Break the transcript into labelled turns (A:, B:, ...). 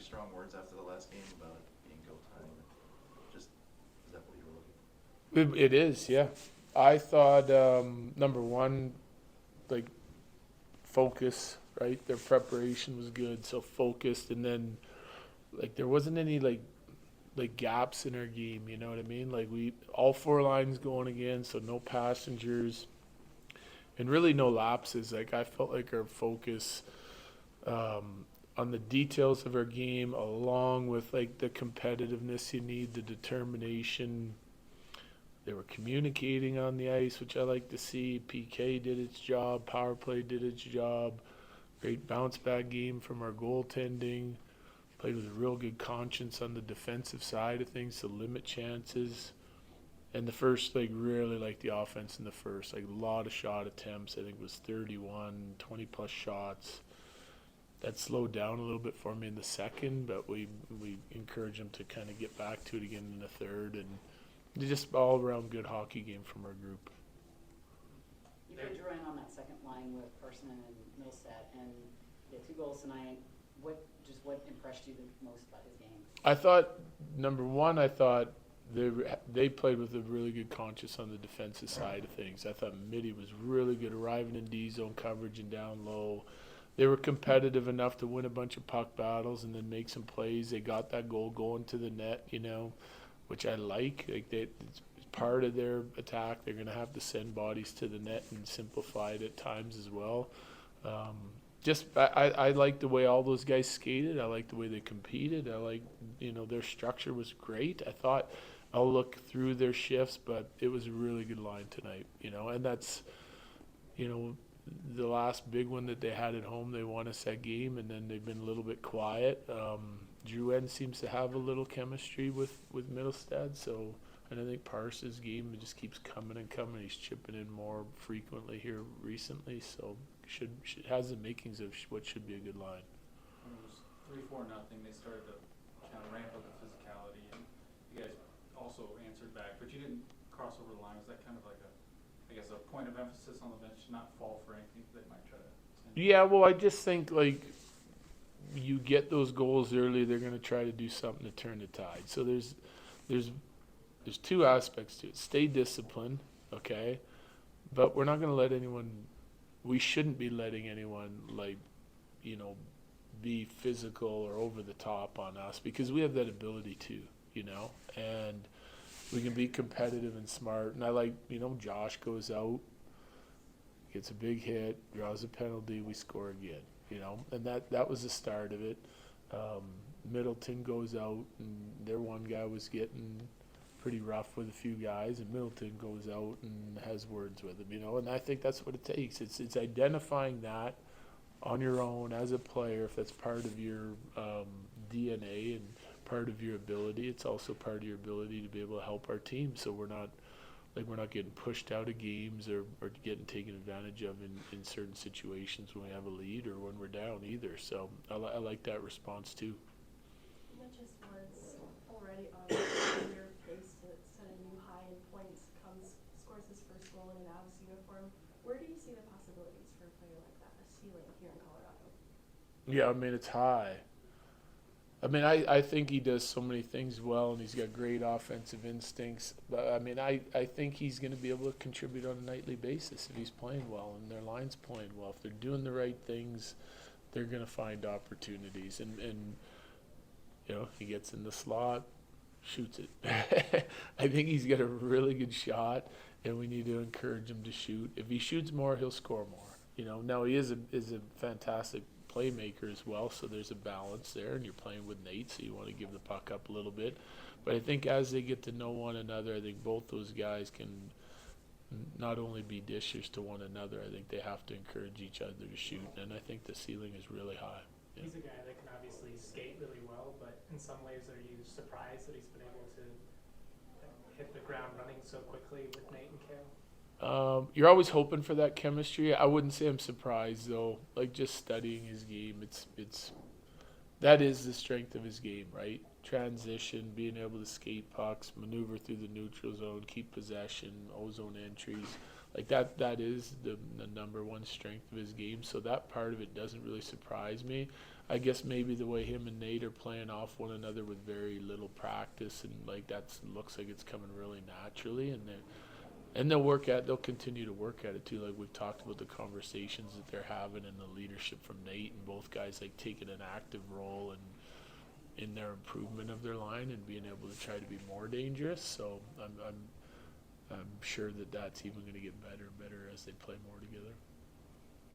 A: strong words after the last game about being go time. Just is that what you were looking
B: It is, yeah. I thought number one, like focus, right? Their preparation was good, so focused, and then like there wasn't any like gaps in our game. You know what I mean? Like we all four lines going again, so no passengers and really no lapses. Like I felt like our focus on the details of our game, along with like the competitiveness you need, the determination. They were communicating on the ice, which I like to see. PK did its job. Power play did its job. Great bounce back game from our goaltending. Played with a real good conscience on the defensive side of things to limit chances. And the first, like, really like the offense in the first. Like, a lot of shot attempts. I think it was 31, 20 plus shots. That slowed down a little bit for me in the second, but we encouraged them to kind of get back to it again in the third. And just all around good hockey game from our group.
C: You put Drouin on that second line with Parson and Millsat, and he had 2 goals tonight. What impressed you the most about his game?
B: I thought, number one, I thought they played with a really good conscience on the defensive side of things. I thought Mitty was really good arriving in D zone coverage and down low. They were competitive enough to win a bunch of puck battles and then make some plays. They got that goal going to the net, you know, which I like. It's part of their attack. They're going to have to send bodies to the net and simplify it at times as well. I like the way all those guys skated. I like the way they competed. I like, their structure was great. I thought I'll look through their shifts, but it was a really good line tonight, and that's, the last big one that they had at home. They won us that game, and then they've been a little bit quiet. Drouin seems to have a little chemistry with Middlestad, so, and I think Parsons' game just keeps coming and coming. He's chipping in more frequently here recently, so should has the makings of what should be a good line.
D: When it was 3-4-0, they started to kind of ramp up the physicality, and you guys also answered back, but you didn't cross over the line. Was that kind of like a point of emphasis on the bench to not fall for anything that they might try to send?
B: Yeah, well, I just think like you get those goals early, they're going to try to do something to turn the tide. So there's 2 aspects to it. Stay disciplined, okay, but we're not going to let anyone. We shouldn't be letting anyone be physical or over the top on us because we have that ability to, and we can be competitive and smart. And I like, Josh goes out, gets a big hit, draws a penalty, we score again, and that was the start of it. Middleton goes out, and their one guy was getting pretty rough with a few guys, and Middleton goes out and has words with him, and I think that's what it takes. It's identifying that on your own as a player, if that's part of your DNA and part of your ability. It's also part of your ability to be able to help our team, so we're not getting pushed out of games or getting taken advantage of in certain situations when we have a lead or when we're down either. So I like that response too.
E: Not just words already on your pace to set a new high in points, scores his first goal in an Avs uniform. Where do you see the possibilities for a player like that, a ceiling here in Colorado?
B: Yeah, I mean, it's high. I mean, I think he does so many things well, and he's got great offensive instincts. But, I mean, I think he's going to be able to contribute on a nightly basis if he's playing well and their line's playing well. If they're doing the right things, they're going to find opportunities. And he gets in the slot, shoots it. I think he's got a really good shot, and we need to encourage him to shoot. If he shoots more, he'll score more. Now he is a fantastic playmaker as well, so there's a balance there, and you're playing with Nate, so you want to give the puck up a little bit. But I think as they get to know one another, I think both those guys can not only be dishers to one another, I think they have to encourage each other to shoot, and I think the ceiling is really high.
F: Yeah. He's a guy that can obviously skate really well, but in some ways are you surprised that he's been able to hit the ground running so quickly with Nate and Kale?
B: You're always hoping for that chemistry. I wouldn't say I'm surprised though. Like just studying his game, that is the strength of his game, right? Transition, being able to skate pucks, maneuver through the neutral zone, keep possession, ozone entries. Like that is the number one strength of his game. So that part of it doesn't really surprise me. I guess maybe the way him and Nate are playing off one another with very little practice, and like looks like it's coming really naturally, and they'll continue to work at it too. Like we've talked about the conversations that they're having and the leadership from Nate, and both guys like taking an active role in their improvement of their line and being able to try to be more dangerous. So I'm sure that that's even going to get better and better as they play more together.